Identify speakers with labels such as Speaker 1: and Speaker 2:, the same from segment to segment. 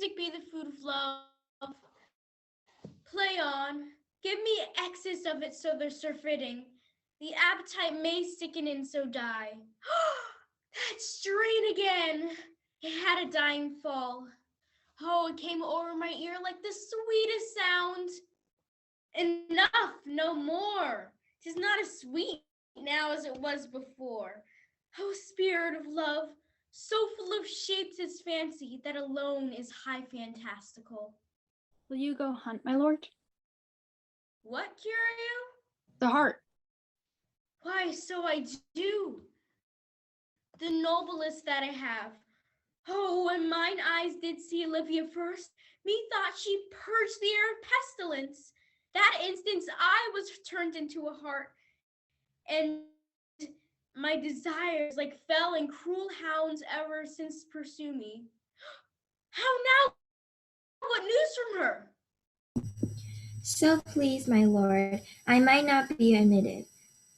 Speaker 1: music be the food of love. Play on. Give me excess of it so they're surfeiting. The appetite may sicken and so die. That strain again! It had a dying fall. Oh, it came over my ear like the sweetest sound. Enough, no more. 'Tis not as sweet now as it was before. Oh, spirit of love, so full of shapes is fancy that alone is high fantastical.
Speaker 2: Will you go hunt, my lord?
Speaker 1: What, Curio?
Speaker 2: The hart.
Speaker 1: Why, so I do. The noblest that I have. Oh, when mine eyes did see Olivia first, methought she purged the air of pestilence. That instance I was turned into a hart, and my desires, like fell and cruel hounds, ever since pursue me. How now? What news from her?
Speaker 3: So please, my lord, I might not be admitted,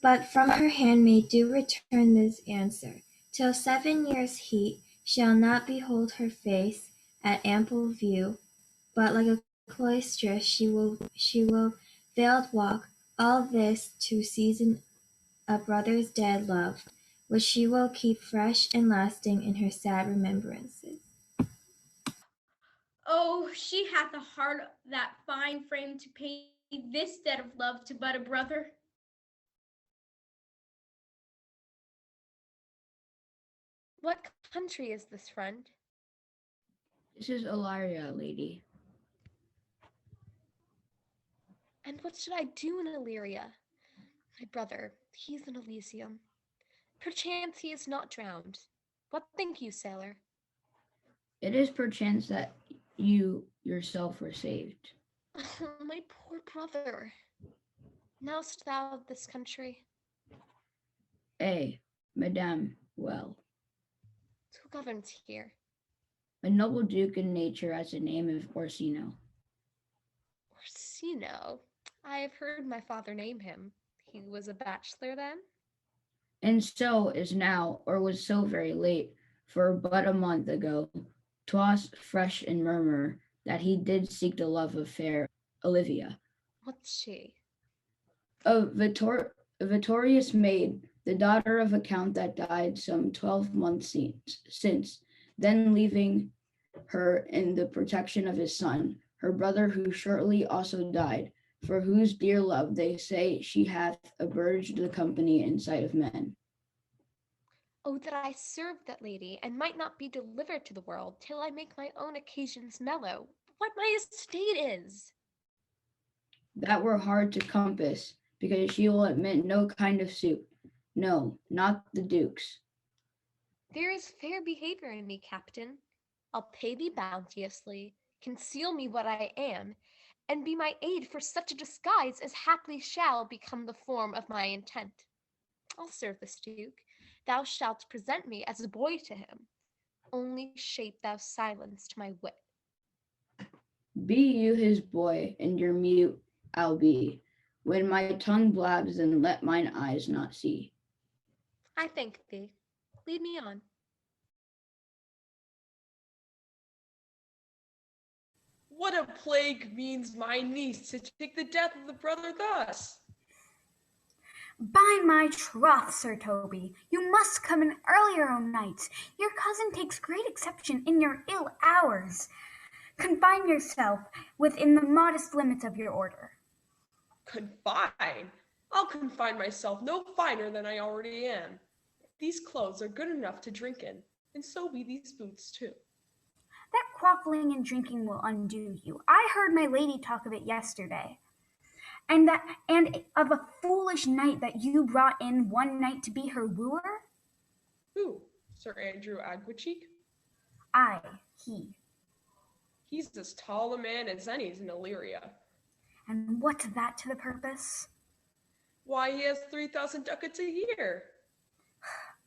Speaker 3: but from her handmaid do return this answer. Till 7 years' heat shall not behold her face at ample view, but like a cloistress she will veiled walk, all this to season a brother's dead love, which she will keep fresh and lasting in her sad remembrances.
Speaker 1: Oh, she hath a heart that fine frame to pay this debt of love to but a brother.
Speaker 4: What country is this, friend?
Speaker 5: This is Ilaria, lady.
Speaker 4: And what should I do in Illyria? My brother, he is in Elysium. Perchance he is not drowned. What think you, sailor?
Speaker 5: It is perchance that you yourself were saved.
Speaker 4: Oh, my poor brother. Knowest thou of this country?
Speaker 5: Madame, well.
Speaker 4: Who governs here?
Speaker 5: A noble duke in nature has the name of Orsino.
Speaker 4: Orsino? I have heard my father name him. He was a bachelor then?
Speaker 5: And so is now, or was so very late, for but a month ago, 'twas fresh in murmur that he did seek the love of fair Olivia.
Speaker 4: What's she?
Speaker 5: A victorious maid, the daughter of a count that died some 12 months since, then leaving her in the protection of his son, her brother who shortly also died, for whose dear love they say she hath aburged the company in sight of men.
Speaker 4: Oh, that I served that lady, and might not be delivered to the world till I make my own occasions mellow. What my estate is!
Speaker 5: That were hard to compass, because she will admit no kind of suit. No, not the Duke's.
Speaker 4: There is fair behavior in me, captain. I'll pay thee bounteously, conceal me what I am, and be my aid for such a disguise as haply shall become the form of my intent. I'll serve this Duke. Thou shalt present me as a boy to him. Only shape thou silence to my wit.
Speaker 5: Be you his boy, and your mute I'll be. When my tongue blabs, then let mine eyes not see.
Speaker 4: I thank thee. Lead me on.
Speaker 6: What a plague means my niece to take the death of the brother thus?
Speaker 7: By my troth, Sir Toby, you must come in earlier o' nights. Your cousin takes great exception in your ill hours. Confine yourself within the modest limits of your order.
Speaker 6: Confine? I'll confine myself no finer than I already am. These clothes are good enough to drink in, and so be these boots too.
Speaker 7: That quaffling and drinking will undo you. I heard my lady talk of it yesterday. And of a foolish knight that you brought in one night to be her wooer?
Speaker 6: Who? Sir Andrew Aguacheek?
Speaker 7: Aye, he.
Speaker 6: He's as tall a man as any's in Illyria.
Speaker 7: And what's that to the purpose?
Speaker 6: Why, he has 3,000 ducats a year.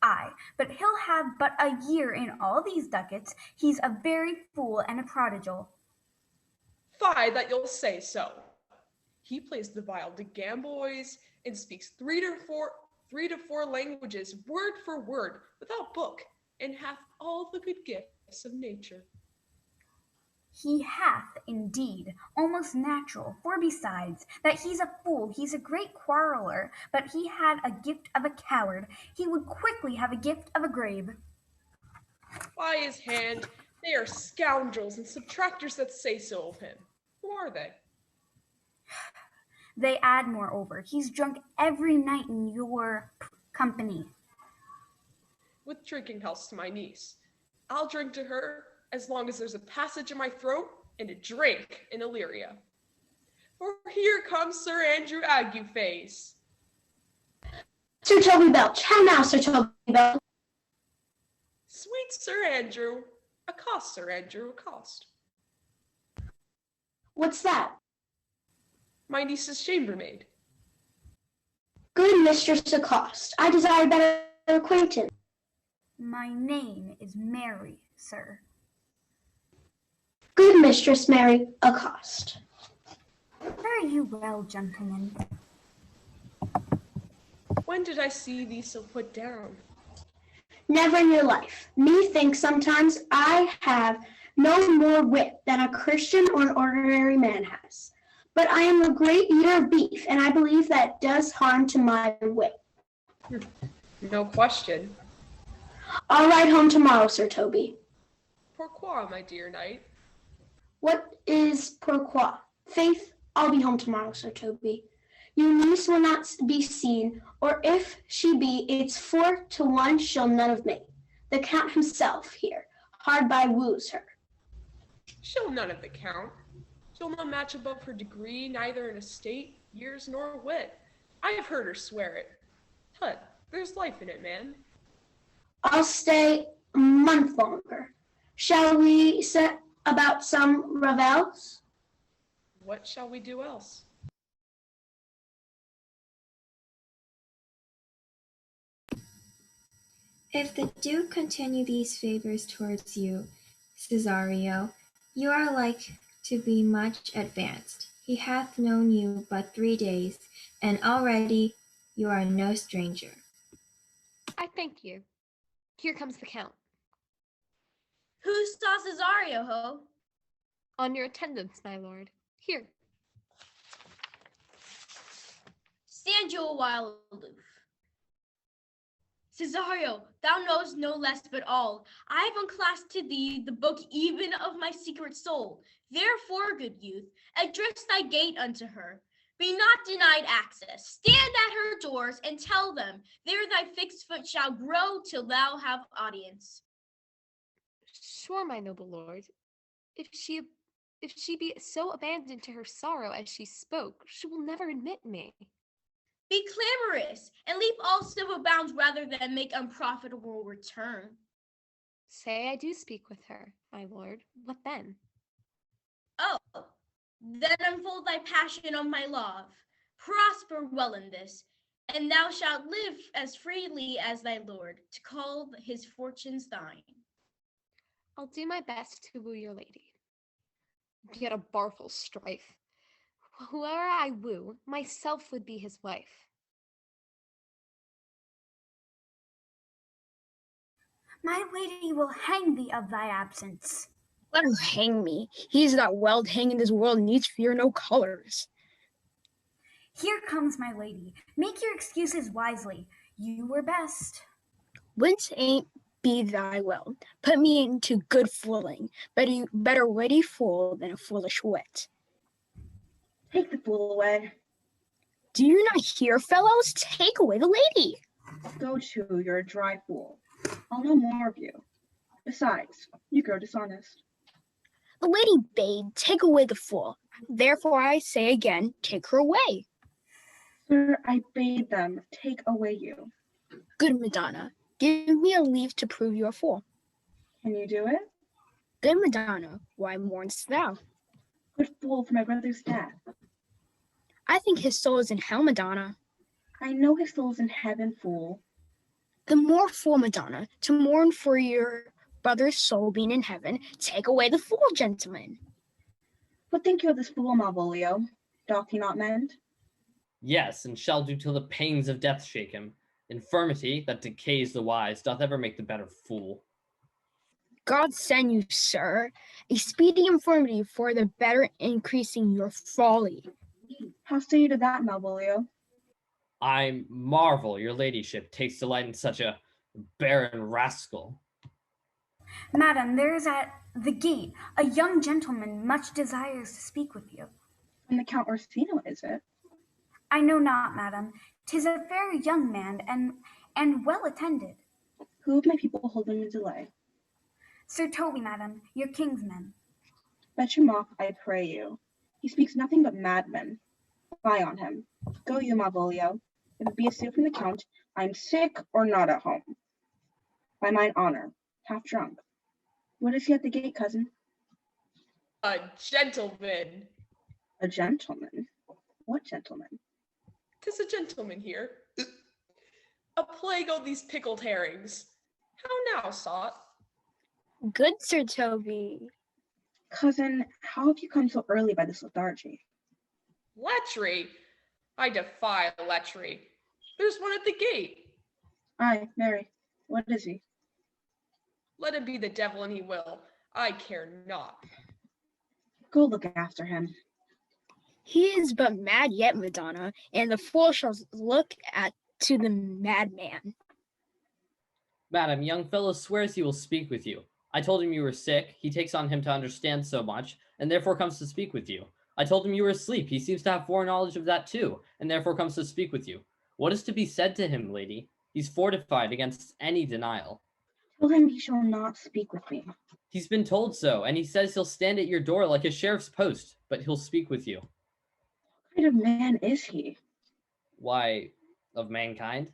Speaker 7: Aye, but he'll have but a year in all these ducats. He's a very fool and a prodigal.
Speaker 6: Fie, that you'll say so. He plays the viol to gamboys and speaks three to four languages, word for word, without book, and hath all the good gifts of nature.
Speaker 7: He hath, indeed, almost natural, for besides that he's a fool, he's a great quarreller, but he had a gift of a coward, he would quickly have a gift of a grave.
Speaker 6: By his hand, they are scoundrels and subtractors that say so of him. Who are they?
Speaker 7: They add, moreover, he's drunk every night in your company.
Speaker 6: With drinking healths to my niece. I'll drink to her as long as there's a passage in my throat and a drink in Illyria. For here comes Sir Andrew Agueface.
Speaker 8: Sir Toby Belch, how now, Sir Toby Belch?
Speaker 6: Sweet Sir Andrew, accost, Sir Andrew, accost.
Speaker 8: What's that?
Speaker 6: My niece's chambermaid.
Speaker 8: Good Mistress Accost, I desire better acquaintance.
Speaker 7: My name is Mary, sir.
Speaker 8: Good Mistress Mary Accost.
Speaker 7: Fare you well, gentlemen.
Speaker 6: When did I see thee so put down?
Speaker 8: Never in your life. Methinks sometimes I have no more wit than a Christian or an ordinary man has. But I am a great eater of beef, and I believe that does harm to my wit.
Speaker 6: No question.
Speaker 8: I'll ride home tomorrow, Sir Toby.
Speaker 6: Pourquoi, my dear knight?
Speaker 8: What is pourquoi? Faith, I'll be home tomorrow, Sir Toby. Your niece will not be seen, or if she be, it's 4-1 she'll none of me. The Count himself here, hard by woos her.
Speaker 6: She'll none of the Count. She'll no match above her degree, neither in estate, years, nor wit. I have heard her swear it. Tut, there's life in it, man.
Speaker 8: I'll stay a month longer. Shall we set about some revels?
Speaker 6: What shall we do else?
Speaker 3: If the Duke continue these favors towards you, Cesario, you are like to be much advanced. He hath known you but 3 days, and already you are no stranger.
Speaker 4: I thank you. Here comes the Count.
Speaker 1: Who saw Cesario, ho?
Speaker 4: On your attendance, my lord. Here.
Speaker 1: Stand you a while aloof. Cesario, thou knowest no less but all. I have unclasped to thee the book even of my secret soul. Therefore, good youth, address thy gate unto her. Be not denied access. Stand at her doors and tell them, there thy fixed foot shall grow till thou have audience.
Speaker 4: Sure, my noble lord. If she be so abandoned to her sorrow as she spoke, she will never admit me.
Speaker 1: Be clamorous, and leap all civil bounds rather than make unprofitable return.
Speaker 4: Say I do speak with her, my lord. What then?
Speaker 1: Oh, then unfold thy passion on my love. Prosper well in this, and thou shalt live as freely as thy lord, to call his fortunes thine.
Speaker 4: I'll do my best to woo your lady. Yet a barful strife. Whoe'er I woo, myself would be his wife.
Speaker 7: My lady will hang thee of thy absence.
Speaker 2: Let her hang me. He's that weld hang in this world needs fear no colors.
Speaker 7: Here comes my lady. Make your excuses wisely. You were best.
Speaker 2: Whence ain't be thy will. Put me into good fooling. Better witty fool than a foolish wit.
Speaker 9: Take the fool away.
Speaker 2: Do you not hear, fellows? Take away the lady.
Speaker 9: Go to, you're a dry fool. I'll know more of you. Besides, you grow dishonest.
Speaker 2: The lady bade, take away the fool. Therefore I say again, take her away.
Speaker 9: Sir, I bade them take away you.
Speaker 2: Good Madonna, give me a leave to prove you a fool.
Speaker 9: Can you do it?
Speaker 2: Good Madonna, why mourn'st thou?
Speaker 9: Good fool for my brother's death.
Speaker 2: I think his soul is in hell, Madonna.
Speaker 9: I know his soul's in heaven, fool.
Speaker 2: The more fool, Madonna, to mourn for your brother's soul being in heaven, take away the fool, gentlemen.
Speaker 9: What think you of this fool, Malvolio? Doth he not mend?
Speaker 10: Yes, and shall do till the pangs of death shake him. Infirmity, that decays the wise, doth ever make the better fool.
Speaker 2: God send you, sir, a speedy infirmity for the better increasing your folly.
Speaker 9: How say you to that, Malvolio?
Speaker 10: I marvel your ladyship takes delight in such a barren rascal.
Speaker 7: Madam, there is at the gate a young gentleman much desires to speak with you.
Speaker 9: From the Count Orsino, is it?
Speaker 7: I know not, madam. 'Tis a very young man and well attended.
Speaker 9: Who of my people holding a delay?
Speaker 7: Sir Toby, madam, your kinsman.
Speaker 9: Fetch him off, I pray you. He speaks nothing but madmen. Fie on him. Go you, Malvolio. If it be a suit from the Count, I am sick or not at home. By mine honor, half drunk. What is he at the gate, cousin?
Speaker 6: A gentleman.
Speaker 9: A gentleman? What gentleman?
Speaker 6: 'Tis a gentleman here. A plague on these pickled herrings. How now, sot?
Speaker 2: Good Sir Toby.
Speaker 9: Cousin, how have you come so early by this lethargy?
Speaker 6: Lechery? I defy lechery. There's one at the gate.
Speaker 9: Aye, Mary, what is he?
Speaker 6: Let him be the devil and he will. I care not.
Speaker 9: Go look after him.
Speaker 2: He is but mad yet, Madonna, and the fool shall look at to the madman.
Speaker 10: Madam, young fellow swears he will speak with you. I told him you were sick. He takes on him to understand so much, and therefore comes to speak with you. I told him you were asleep. He seems to have foreknowledge of that too, and therefore comes to speak with you. What is to be said to him, lady? He's fortified against any denial.
Speaker 9: Tell him he shall not speak with me.
Speaker 10: He's been told so, and he says he'll stand at your door like a sheriff's post, but he'll speak with you.
Speaker 9: What kind of man is he?
Speaker 10: Why, of mankind?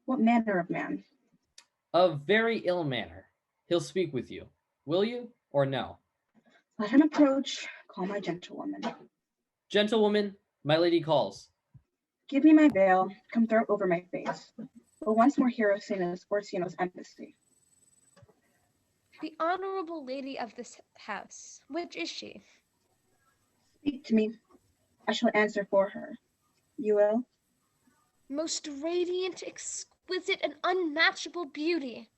Speaker 9: What manner of man?
Speaker 10: Of very ill manner. He'll speak with you. Will you, or no?
Speaker 9: Let him approach. Call my gentlewoman.
Speaker 10: Gentlewoman, my lady calls.
Speaker 9: Give me my veil. Come throw it over my face. But once more hear Orsino's embassy.
Speaker 4: The honorable lady of this house, which is she?
Speaker 9: Speak to me. I shall answer for her. You will?
Speaker 4: Most radiant, exquisite, and unmatchable beauty.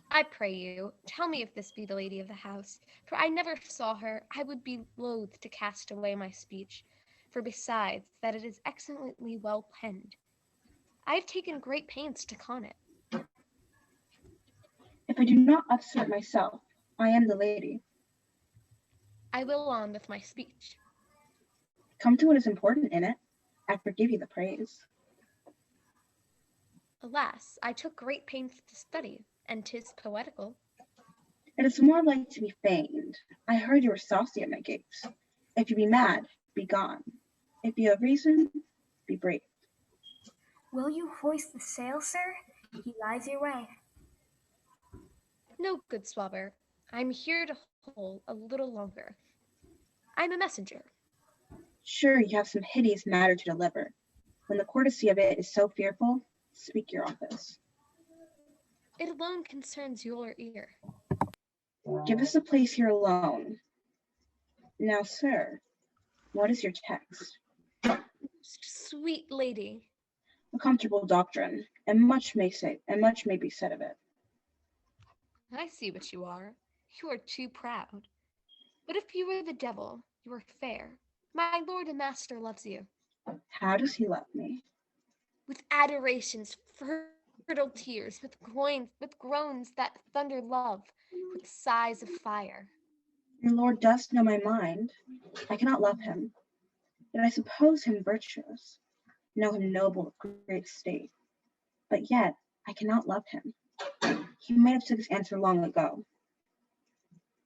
Speaker 4: I pray you, tell me if this be the lady of the house, for I never saw her. I would be loath to cast away my speech, for besides that it is excellently well penned. I have taken great pains to con it.
Speaker 9: If I do not assert myself, I am the lady.
Speaker 4: I will on with my speech.
Speaker 9: Come to what is important in it. I forgive you the praise.
Speaker 4: Alas, I took great pains to study, and 'tis poetical.
Speaker 9: It is more like to be feigned. I heard you were saucy at my gates. If you be mad, be gone. If you have reason, be brave.
Speaker 7: Will you hoist the sail, sir? He lies your way.
Speaker 4: No, good swabber. I'm here to hold a little longer. I'm a messenger.
Speaker 9: Sure, you have some hideous matter to deliver. When the courtesy of it is so fearful, speak your office.
Speaker 4: It alone concerns your ear.
Speaker 9: Give us a place here alone. Now, sir, what is your text?
Speaker 4: Sweet lady.
Speaker 9: A comfortable doctrine, and much may be said of it.
Speaker 4: I see what you are. You are too proud. But if you were the devil, you are fair. My lord and master loves you.
Speaker 9: How does he love me?
Speaker 4: With adorations, fertile tears, with groans that thunder love, with sighs of fire.
Speaker 9: Your lord does know my mind. I cannot love him. Yet I suppose him virtuous, know him noble of great estate. But yet I cannot love him. He might have took his answer long ago.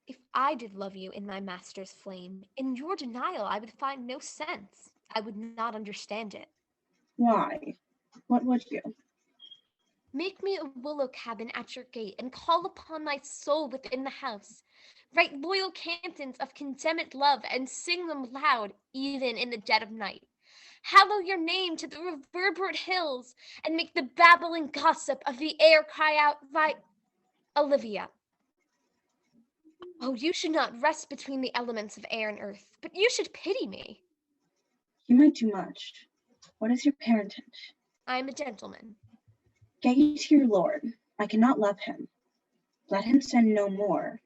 Speaker 4: If I did love you in my master's flame, in your denial I would find no sense. I would not understand it.
Speaker 9: Why? What would you?
Speaker 4: Make me a willow cabin at your gate, and call upon my soul within the house. Write loyal cantons of condemned love, and sing them loud, even in the dead of night. Hallow your name to the reverberate hills, and make the babbling gossip of the air cry out, Olivia. Oh, you should not rest between the elements of air and earth, but you should pity me.
Speaker 9: You might do much. What is your parentage?
Speaker 4: I am a gentleman.
Speaker 9: Get you to your lord. I cannot love him. Let him send no more,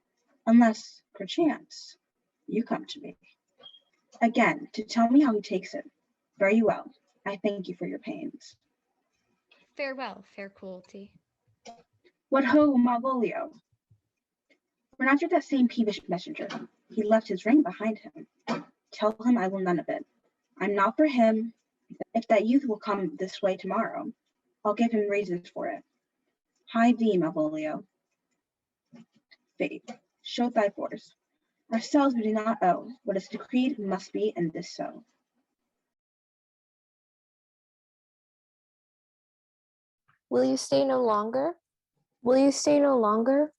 Speaker 9: unless, perchance, you come to me. Again, to tell me how he takes it. Very well. I thank you for your pains.
Speaker 4: Farewell, fair cruelty.
Speaker 9: What ho, Malvolio? Run after that same peevish messenger. He left his ring behind him. Tell him I will none of it. I'm not for him. If that youth will come this way tomorrow, I'll give him reasons for it. Hie thee, Malvolio. Fate, show thy force. Ourselves we do not owe. What is decreed must be, and this so.
Speaker 11: Will you stay no longer? Will you stay no longer?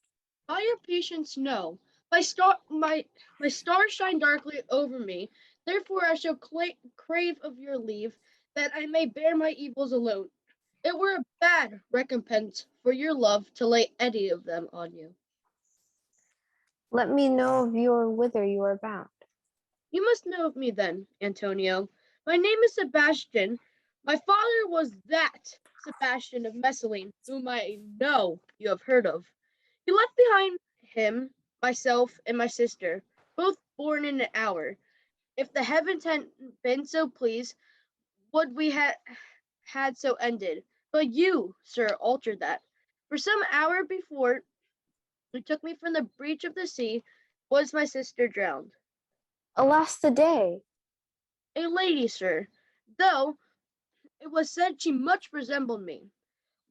Speaker 12: By your patience, no. My stars shine darkly over me. Therefore I shall crave of your leave, that I may bear my evils alone. It were a bad recompense for your love to lay any of them on you.
Speaker 11: Let me know of your whither you are bound.
Speaker 12: You must know of me then, Antonio. My name is Sebastian. My father was that Sebastian of Messaline, whom I know you have heard of. He left behind him, myself, and my sister, both born in an hour. If the heavens hadn't been so pleased, would we had so ended. But you, sir, altered that. For some hour before you took me from the breach of the sea, was my sister drowned.
Speaker 11: Alas the day!
Speaker 12: A lady, sir, though it was said she much resembled me,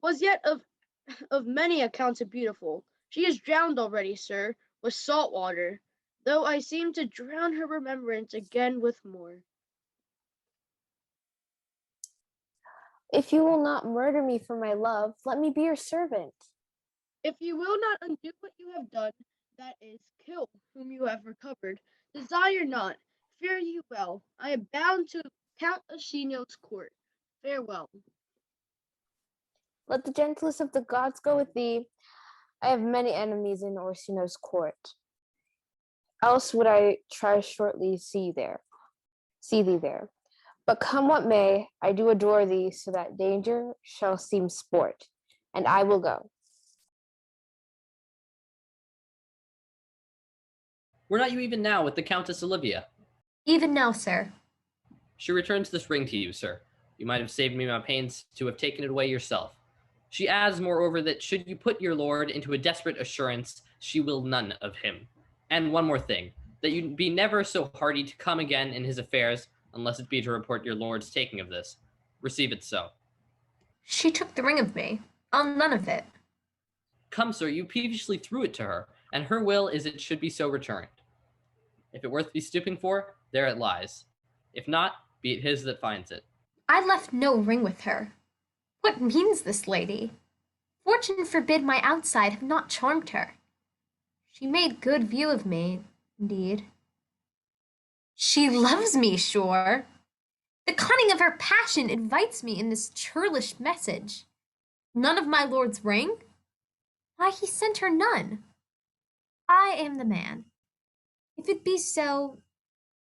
Speaker 12: was yet of many accounts beautiful. She is drowned already, sir, with salt water, though I seem to drown her remembrance again with more.
Speaker 11: If you will not murder me for my love, let me be your servant.
Speaker 12: If you will not undo what you have done, that is, kill whom you have recovered, desire not, fare you well. I am bound to Count Asino's court. Farewell.
Speaker 11: Let the gentlest of the gods go with thee. I have many enemies in Orsino's court. Else would I try shortly see thee there. But come what may, I do adore thee, so that danger shall seem sport, and I will go.
Speaker 10: Were not you even now with the Countess Olivia?
Speaker 4: Even now, sir.
Speaker 10: She returns this ring to you, sir. You might have saved me my pains to have taken it away yourself. She adds, moreover, that should you put your lord into a desperate assurance, she will none of him. And one more thing, that you be never so hardy to come again in his affairs, unless it be to report your lord's taking of this. Receive it so.
Speaker 4: She took the ring of me. I'll none of it.
Speaker 10: Come, sir, you peevishly threw it to her, and her will is it should be so returned. If it worth be stooping for, there it lies. If not, be it his that finds it.
Speaker 4: I left no ring with her. What means this lady? Fortune forbid my outside have not charmed her. She made good view of me, indeed. She loves me, sure. The cunning of her passion invites me in this churlish message. None of my lord's ring? Why, he sent her none. I am the man. If it be so,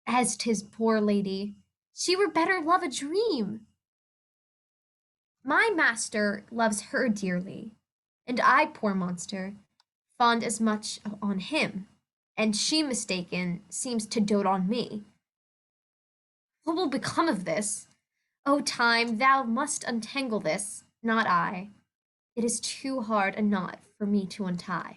Speaker 4: as 'tis poor lady, she were better love a dream. My master loves her dearly, and I, poor monster, fond as much on him, and she mistaken seems to dote on me. What will become of this? O time, thou must untangle this, not I. It is too hard a knot for me to untie.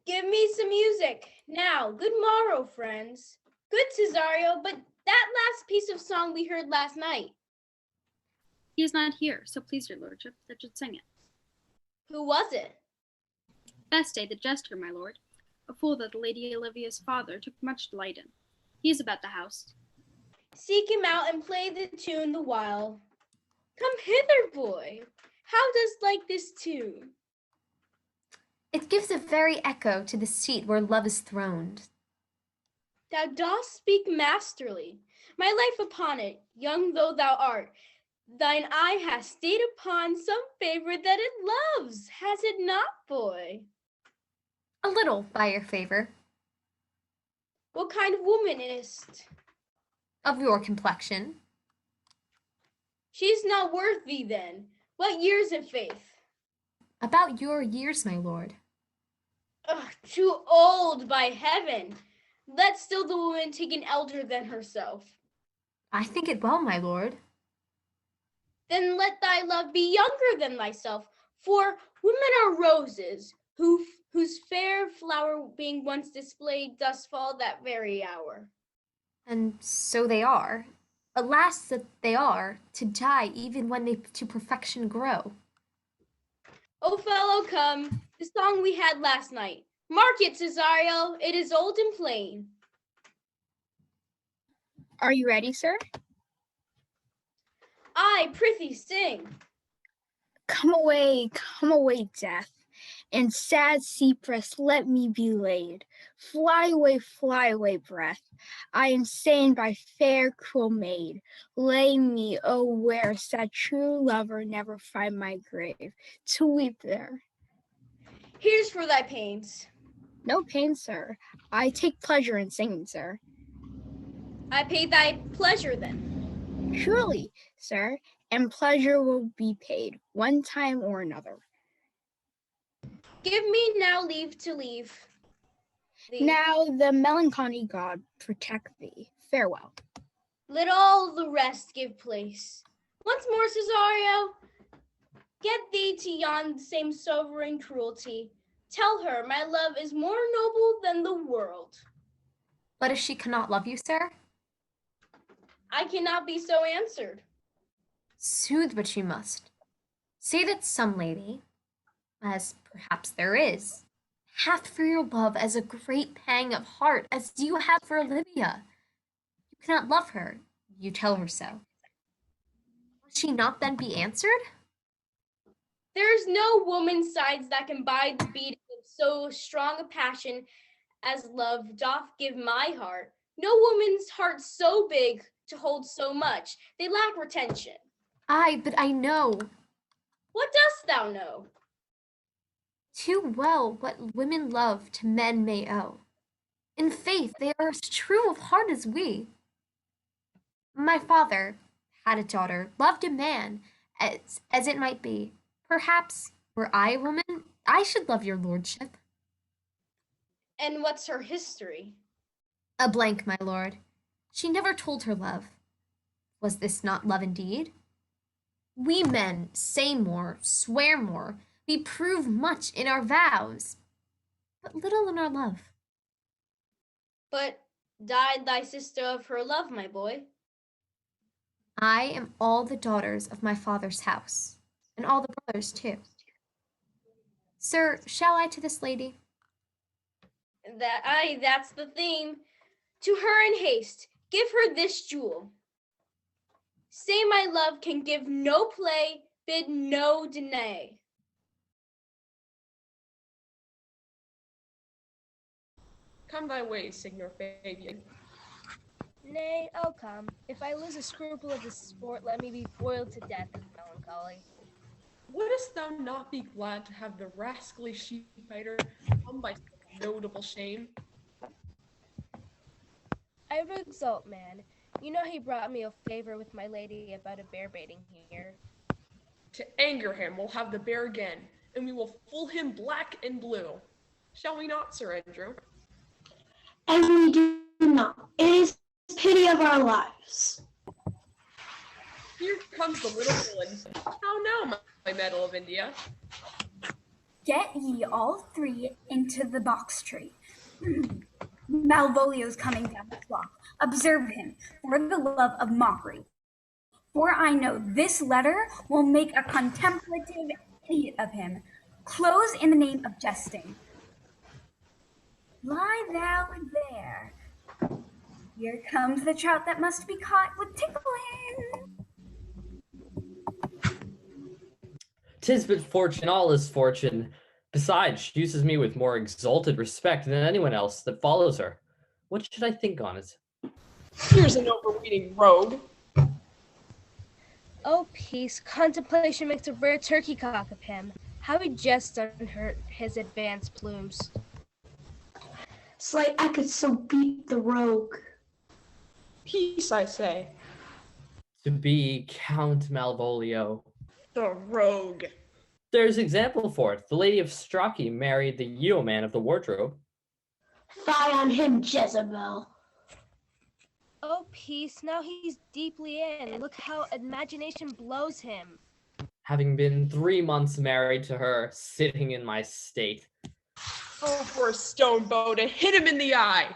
Speaker 1: Give me some music. Now, good morrow, friends. Good, Cesario, but that last piece of song we heard last night.
Speaker 13: He is not here, so please your lordship, that should sing it.
Speaker 1: Who was it?
Speaker 13: Beste, the jester, my lord, a fool that the Lady Olivia's father took much delight in. He is about the house.
Speaker 1: Seek him out and play the tune the while. Come hither, boy. How dost like this tune?
Speaker 4: It gives a very echo to the seat where love is throned.
Speaker 1: Thou dost speak masterly. My life upon it, young though thou art, thine eye has stayed upon some favorite that it loves, has it not, boy?
Speaker 4: A little, by your favor.
Speaker 1: What kind of woman is't?
Speaker 4: Of your complexion.
Speaker 1: She's not worth thee then. What years in faith?
Speaker 4: About your years, my lord.
Speaker 1: Ugh, too old, by heaven. Let still the woman take an elder than herself.
Speaker 4: I think it well, my lord.
Speaker 1: Then let thy love be younger than thyself, for women are roses, whose fair flower being once displayed does fall that very hour.
Speaker 4: And so they are. Alas, that they are, to die even when they to perfection grow.
Speaker 1: O fellow, come, the song we had last night. Mark it, Cesario, it is old and plain.
Speaker 2: Are you ready, sir?
Speaker 1: Aye, prithee, sing.
Speaker 2: Come away, death, and sad cypress, let me be laid. Fly away, breath. I am slain by fair, cruel maid. Lay me, oh, where sad true lover never find my grave, to weep there.
Speaker 1: Here's for thy pains.
Speaker 2: No pain, sir. I take pleasure in singing, sir.
Speaker 1: I pay thy pleasure then.
Speaker 2: Surely, sir, and pleasure will be paid, one time or another.
Speaker 1: Give me now leave to leave thee.
Speaker 2: Now the melancholy god protect thee. Farewell.
Speaker 1: Let all the rest give place. Once more, Cesario, get thee to yon same sovereign cruelty. Tell her my love is more noble than the world.
Speaker 4: But if she cannot love you, sir?
Speaker 1: I cannot be so answered.
Speaker 4: Soothe but she must. Say that some lady, as perhaps there is, hath for your love as a great pang of heart as you have for Olivia. You cannot love her, you tell her so. Will she not then be answered?
Speaker 1: There is no woman's sides that can bide the beating of so strong a passion as love doth give my heart. No woman's heart so big to hold so much. They lack retention.
Speaker 4: Aye, but I know.
Speaker 1: What dost thou know?
Speaker 4: Too well what women love to men may owe. In faith, they are as true of heart as we. My father had a daughter, loved a man, as it might be. Perhaps, were I a woman, I should love your lordship.
Speaker 1: And what's her history?
Speaker 4: A blank, my lord. She never told her love. Was this not love indeed? We men say more, swear more, we prove much in our vows, but little in our love.
Speaker 1: But died thy sister of her love, my boy?
Speaker 4: I am all the daughters of my father's house, and all the brothers too. Sir, shall I to this lady?
Speaker 1: That's the theme. To her in haste, give her this jewel. Say my love can give no play, bid no deny.
Speaker 6: Come thy way, Signor Fabian.
Speaker 14: Nay, I'll come. If I lose a scruple of this sport, let me be boiled to death of melancholy.
Speaker 6: Wouldst thou not be glad to have the rascally sheep-fighter come by such notable shame?
Speaker 14: I would exult, man. You know he brought me a favor with my lady about a bear baiting here.
Speaker 6: To anger him, we'll have the bear again, and we will fool him black and blue. Shall we not, Sir Andrew?
Speaker 8: And we do not. It is pity of our lives.
Speaker 6: Here comes the little villain. How now, my Medal of India?
Speaker 7: Get ye all three into the box tree. Malvolio's coming down the clock. Observe him, for the love of mockery. For I know this letter will make a contemplative idiot of him. Close in the name of jesting. Lie thou there. Here comes the trout that must be caught with tickling.
Speaker 10: 'Tis but fortune, all is fortune. Besides, she uses me with more exalted respect than anyone else that follows her. What should I think on it?
Speaker 6: Here's an overweening rogue.
Speaker 14: Oh, peace. Contemplation makes a rare turkey cock of him. How he jests on his advanced plumes.
Speaker 8: Slay, I could so beat the rogue.
Speaker 6: Peace, I say.
Speaker 10: To be Count Malvolio.
Speaker 6: The rogue.
Speaker 10: There's example for it. The Lady of Strachey married the yeoman of the wardrobe.
Speaker 8: Fie on him, Jezebel.
Speaker 14: Oh, peace. Now he's deeply in. Look how imagination blows him.
Speaker 10: Having been 3 months married to her, sitting in my state.
Speaker 6: Oh, for a stone bow to hit him in the eye.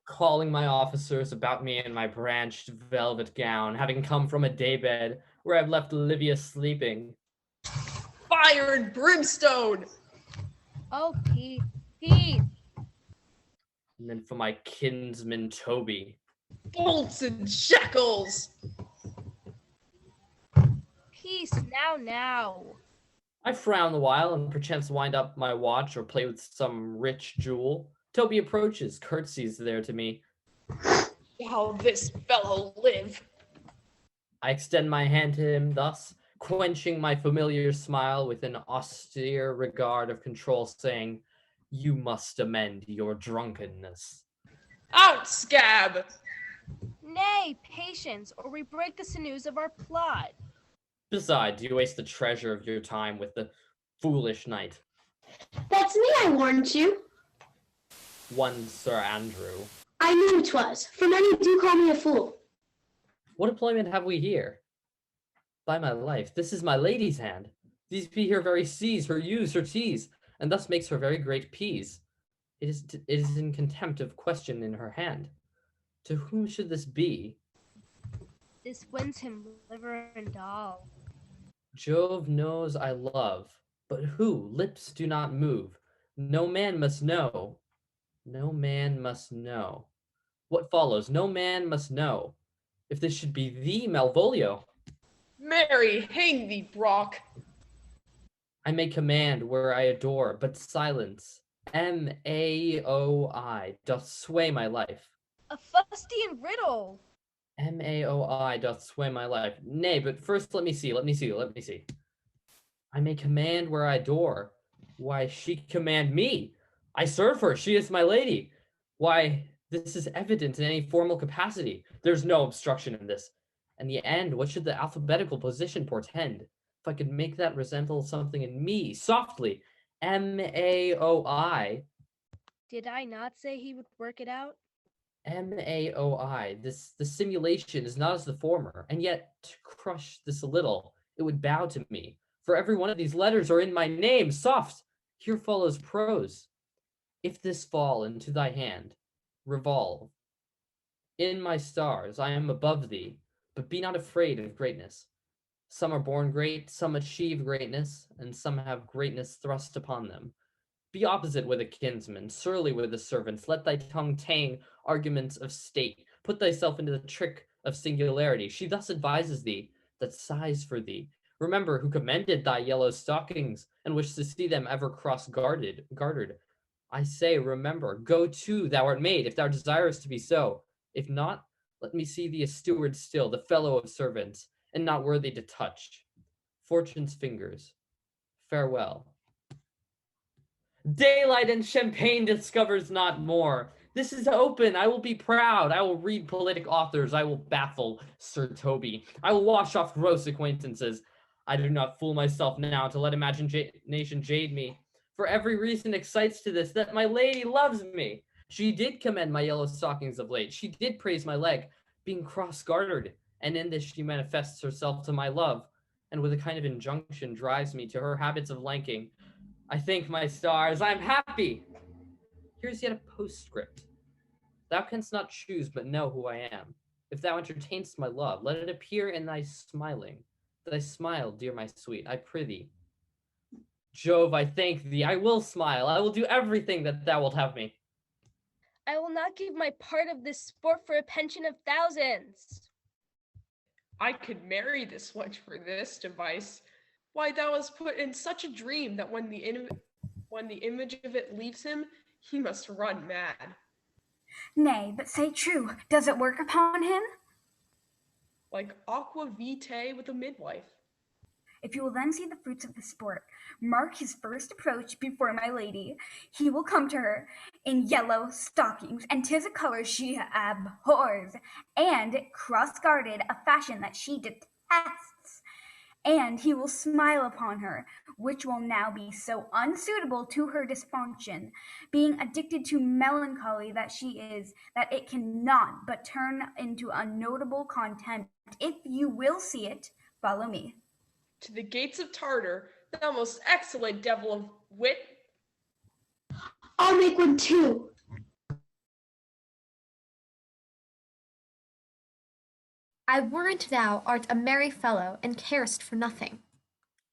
Speaker 10: Calling my officers about me in my branched velvet gown, having come from a daybed where I've left Olivia sleeping.
Speaker 6: Fire and brimstone.
Speaker 14: Oh, peace. Peace.
Speaker 10: And then for my kinsman Toby.
Speaker 6: Bolts and shackles.
Speaker 14: Peace. Now.
Speaker 10: I frown the while and perchance wind up my watch or play with some rich jewel. Toby approaches, curtsies there to me.
Speaker 6: Shall this fellow live?
Speaker 10: I extend my hand to him thus, quenching my familiar smile with an austere regard of control, saying, "You must amend your drunkenness."
Speaker 6: Out, scab!
Speaker 14: Nay, patience, or we break the sinews of our plot.
Speaker 10: Besides, you waste the treasure of your time with the foolish knight.
Speaker 8: That's me, I warned you.
Speaker 10: One Sir Andrew.
Speaker 8: I knew 'twas, for many do call me a fool.
Speaker 10: What employment have we here? By my life, this is my lady's hand. These be her very C's, her U's, her T's, and thus makes her very great P's. It is in contempt of question in her hand. To whom should this be?
Speaker 14: This wins him liver and all.
Speaker 10: Jove knows I love, but who? Lips do not move. No man must know. No man must know. What follows? No man must know. If this should be the Malvolio.
Speaker 6: Marry, hang thee, Brock.
Speaker 10: I may command where I adore, but silence, M-A-O-I, doth sway my life.
Speaker 14: A fustian riddle.
Speaker 10: M-A-O-I doth sway my life. Nay, but first let me see. I may command where I adore. Why, she command me. I serve her. She is my lady. Why, this is evident in any formal capacity. There's no obstruction in this. And the end, what should the alphabetical position portend? If I could make that resemble something in me, softly, M-A-O-I.
Speaker 14: Did I not say he would work it out?
Speaker 10: M-A-O-I. The simulation is not as the former, and yet to crush this a little, it would bow to me. For every one of these letters are in my name, soft. Here follows prose. If this fall into thy hand, revolve. In my stars, I am above thee, but be not afraid of greatness. Some are born great, some achieve greatness, and some have greatness thrust upon them. Be opposite with a kinsman, surly with the servants. Let thy tongue tang arguments of state. Put thyself into the trick of singularity. She thus advises thee, that sighs for thee. Remember who commended thy yellow stockings, and wished to see them ever cross-gartered. I say, remember, go to, thou art made, if thou desirest to be so. If not, let me see thee a steward still, the fellow of servants, and not worthy to touch. Fortune's fingers. Farewell. Daylight and champagne discovers not more. This is open. I will be proud. I will read politic authors. I will baffle Sir Toby. I will wash off gross acquaintances. I do not fool myself now to let imagination jade me. For every reason excites to this, that my lady loves me. She did commend my yellow stockings of late. She did praise my leg, being cross-gartered. And in this she manifests herself to my love, and with a kind of injunction drives me to her habits of lanking. I thank my stars, I am happy. Here's yet a postscript. Thou canst not choose but know who I am. If thou entertainst my love, let it appear in thy smiling. Thy smile, dear my sweet, I prithee. Jove, I thank thee, I will smile, I will do everything that thou wilt have me.
Speaker 14: I will not give my part of this sport for a pension of thousands.
Speaker 6: I could marry this wench for this device. Why, thou hast put in such a dream that when the image of it leaves him, he must run mad.
Speaker 7: Nay, but say true, does it work upon him?
Speaker 6: Like aqua vitae with a midwife.
Speaker 7: If you will then see the fruits of the sport, mark his first approach before my lady. He will come to her in yellow stockings, and 'tis a color she abhors, and cross-gartered, a fashion that she detests. And he will smile upon her, which will now be so unsuitable to her dysfunction, being addicted to melancholy that she is, that it cannot but turn into a notable content. If you will see it, follow me.
Speaker 6: To the gates of Tartar, thou most excellent devil of wit.
Speaker 8: I'll make one too.
Speaker 4: I warrant thou art a merry fellow, and carest for nothing.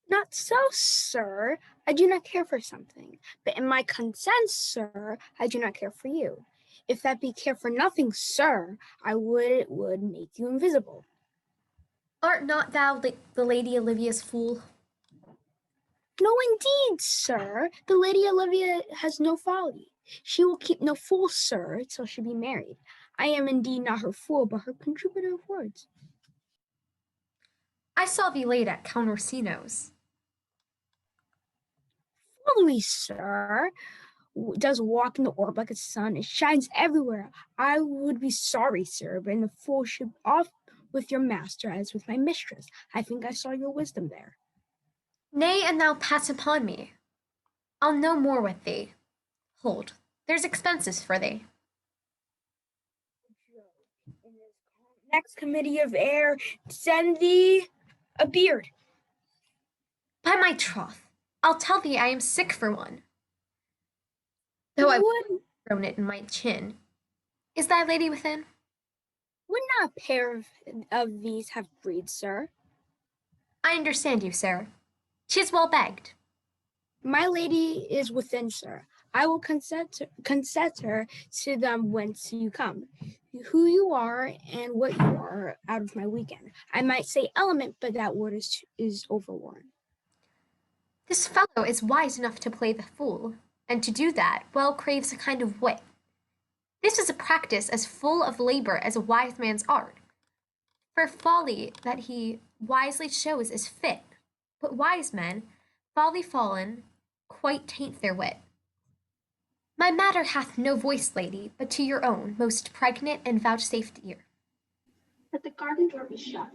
Speaker 2: Not so, sir. I do not care for something, but in my consent, sir, I do not care for you. If that be care for nothing, sir, it would make you invisible.
Speaker 4: Art not thou the Lady Olivia's fool?
Speaker 2: No, indeed, sir. The Lady Olivia has no folly. She will keep no fool, sir, till she be married. I am indeed not her fool, but her contributor of words.
Speaker 4: I saw thee late at Count Orsino's.
Speaker 2: Follow me, sir. Does walk in the orb like a sun. It shines everywhere. I would be sorry, sir, but in the fool should off with your master as with my mistress. I think I saw your wisdom there.
Speaker 4: Nay, and thou pass upon me. I'll no more with thee. Hold, there's expenses for thee.
Speaker 2: Next committee of air, send thee a beard.
Speaker 4: By my troth, I'll tell thee I am sick for one. Though I would thrown it in my chin. Is thy lady within?
Speaker 2: Would not a pair of these have breed, sir?
Speaker 4: I understand you, sir. 'Tis well begged.
Speaker 2: My lady is within, sir. I will consent her to them whence you come, who you are, and what you are out of my weekend. I might say element, but that word is overworn.
Speaker 4: This fellow is wise enough to play the fool, and to do that well craves a kind of wit. This is a practice as full of labor as a wise man's art. For folly that he wisely shows is fit, but wise men, folly fallen, quite taint their wit. My matter hath no voice, lady, but to your own most pregnant and vouchsafed ear.
Speaker 9: Let the garden door be shut,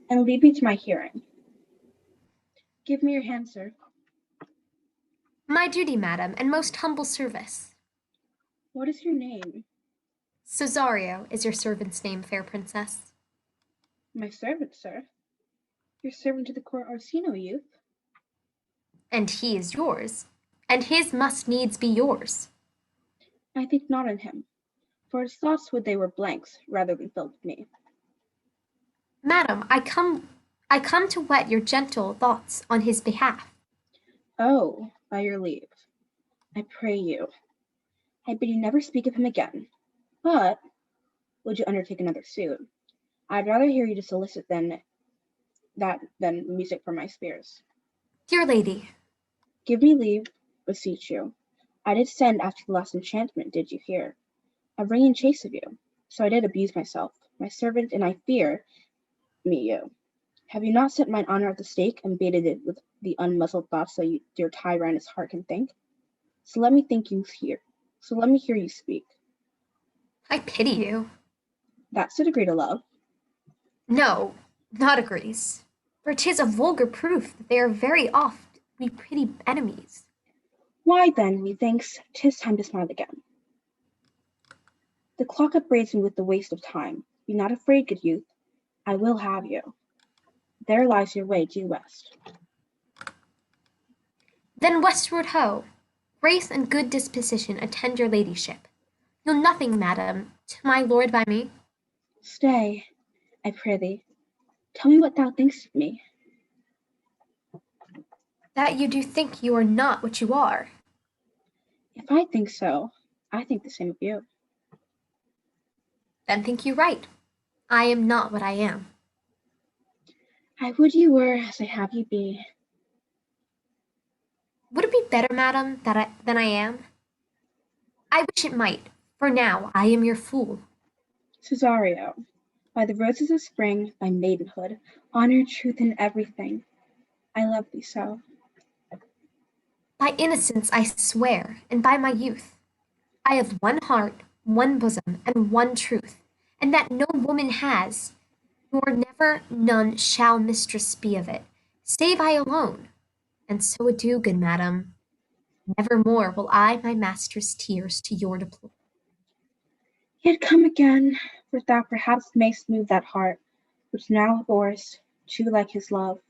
Speaker 9: and lead me to my hearing. Give me your hand, sir.
Speaker 4: My duty, madam, and most humble service.
Speaker 9: What is your name?
Speaker 4: Cesario is your servant's name, fair princess.
Speaker 9: My servant, sir. Your servant to the court Orsino, youth.
Speaker 4: And he is yours, and his must needs be yours.
Speaker 9: I think not on him, for his thoughts would they were blanks rather than filled with me.
Speaker 4: Madam, I come to whet your gentle thoughts on his behalf.
Speaker 9: Oh, by your leave. I pray you. I bid you never speak of him again. But would you undertake another suit? I'd rather hear you to solicit than music from my spears.
Speaker 4: Dear lady.
Speaker 9: Give me leave, beseech you. I did send after the last enchantment, did you hear? A ring in chase of you. So I did abuse myself, my servant, and I fear me you. Have you not set mine honor at the stake and baited it with the unmuzzled thoughts so your tyrannous heart can think? So let me think you hear. So let me hear you speak.
Speaker 4: I pity you.
Speaker 9: That's a degree to love.
Speaker 4: No, not agrees. For 'tis a vulgar proof that they are very oft we pretty enemies.
Speaker 9: Why then, methinks, 'tis time to smile again. The clock upbraids me with the waste of time. Be not afraid, good youth. I will have you. There lies your way due west.
Speaker 4: Then westward ho! Grace and good disposition attend your ladyship. You'll nothing, madam, to my lord by me.
Speaker 9: Stay, I pray thee. Tell me what thou thinkst of me.
Speaker 4: That you do think you are not what you are.
Speaker 9: If I think so, I think the same of you.
Speaker 4: Then think you right. I am not what I am.
Speaker 9: I would you were as I have you be.
Speaker 15: Would it be better, madam, than I am? I wish it might, for now I am your fool.
Speaker 9: Cesario, by the roses of spring, by maidenhood, honor, truth in everything, I love thee so.
Speaker 15: By innocence I swear, and by my youth. I have one heart, one bosom, and one truth, and that no woman has, nor never none shall mistress be of it, save I alone. And so adieu, good madam. Nevermore will I my master's tears to your deplore.
Speaker 9: Yet come again, for thou perhaps mayst move that heart, which now abhors, too like his love.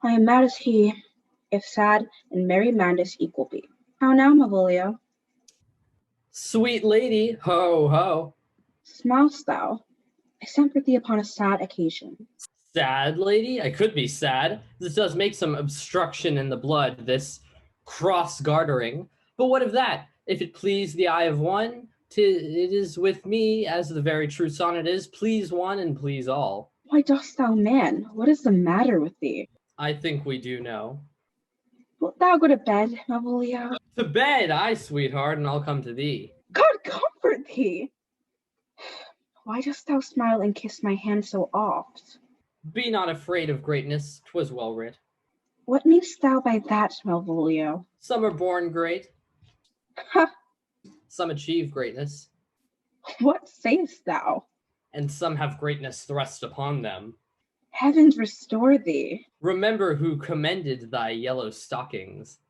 Speaker 9: I am mad as he, if sad and merry madness equal be. How now, Malvolio?
Speaker 10: Sweet lady, ho, ho.
Speaker 9: Smilest thou? I sent for thee upon a sad occasion.
Speaker 10: Sad lady? I could be sad. This does make some obstruction in the blood, this cross-gartering. But what of that? If it please the eye of one, it is with me, as the very true sonnet is, please one and please all.
Speaker 9: Why dost thou, man? What is the matter with thee?
Speaker 10: I think we do know.
Speaker 9: Wilt thou go to bed, Malvolio?
Speaker 10: To bed, aye, sweetheart, and I'll come to thee.
Speaker 9: God comfort thee! Why dost thou smile and kiss my hand so oft?
Speaker 10: Be not afraid of greatness, 'twas well writ.
Speaker 9: What mean'st thou by that, Malvolio?
Speaker 10: Some are born great.
Speaker 9: Ha!
Speaker 10: Some achieve greatness.
Speaker 9: What sayest thou?
Speaker 10: And some have greatness thrust upon them.
Speaker 9: Heavens restore thee.
Speaker 10: Remember who commended thy yellow stockings.